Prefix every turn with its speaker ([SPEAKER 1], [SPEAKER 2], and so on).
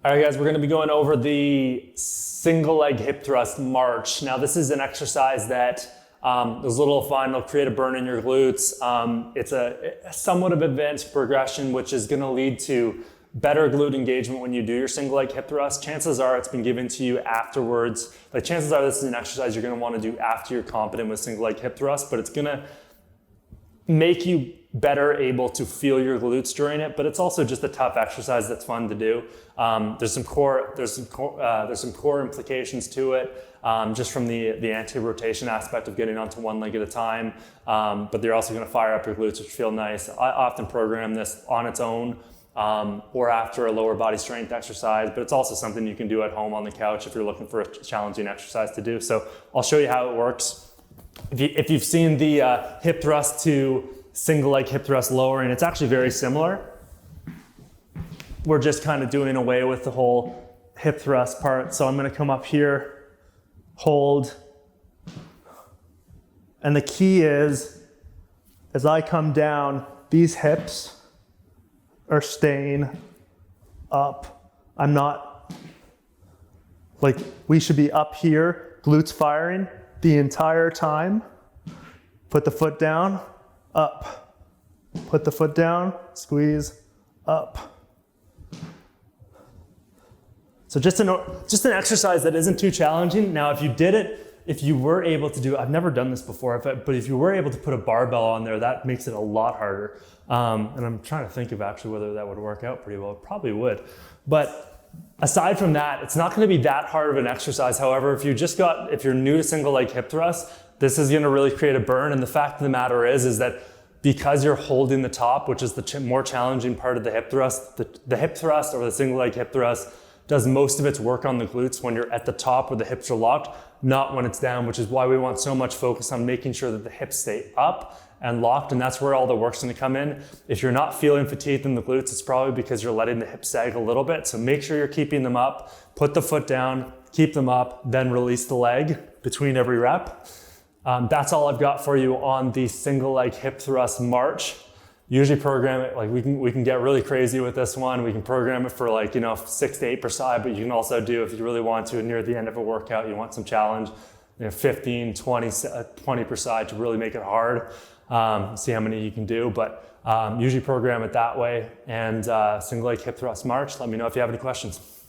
[SPEAKER 1] All right, guys, we're going to be going over the single leg hip thrust march. Now, this is an exercise that is a little fun. It'll create a burn in your glutes. It's a somewhat of advanced progression, which is going to lead to better glute engagement when you do your single leg hip thrust. Chances are it's been given to you afterwards. Like, chances are this is an exercise you're going to want to do after you're competent with single leg hip thrust, but it's going to make you better able to feel your glutes during it, but it's also just a tough exercise that's fun to do. There's some core implications to it, just from the anti-rotation aspect of getting onto one leg at a time. But they're also going to fire up your glutes, which feel nice. I often program this on its own, or after a lower body strength exercise, but it's also something you can do at home on the couch if you're looking for a challenging exercise to do. So I'll show you how it works. If you've seen the hip thrust to single leg hip thrust lowering, it's actually very similar. We're just kind of doing away with the whole hip thrust part. So I'm going to come up here, hold. And the key is, as I come down, these hips are staying up. I'm not, like, we should be up here, glutes firing the entire time. Put the foot down, up. Put the foot down, squeeze, up. So just an exercise that isn't too challenging. Now, if you did it, if you were able to do it, I've never done this before, but if you were able to put a barbell on there, that makes it a lot harder. And I'm trying to think of actually whether that would work out pretty well. It probably would. But aside from that, it's not going to be that hard of an exercise. However, if you're new to single leg hip thrust, this is going to really create a burn. And the fact of the matter is that because you're holding the top, which is the more challenging part of the hip thrust, the hip thrust or the single leg hip thrust does most of its work on the glutes when you're at the top where the hips are locked, not when it's down, which is why we want so much focus on making sure that the hips stay up and locked, and that's where all the work's going to come in. If you're not feeling fatigued in the glutes, it's probably because you're letting the hips sag a little bit. So make sure you're keeping them up, put the foot down, keep them up, then release the leg between every rep. That's all I've got for you on the single leg hip thrust march. Usually program it, like we can get really crazy with this one. We can program it for 6 to 8 per side, but you can also do, if you really want to, near the end of a workout, you want some challenge, 15, 20 per side to really make it hard. See how many you can do, but usually program it that way. And single leg hip thrust march. Let me know if you have any questions.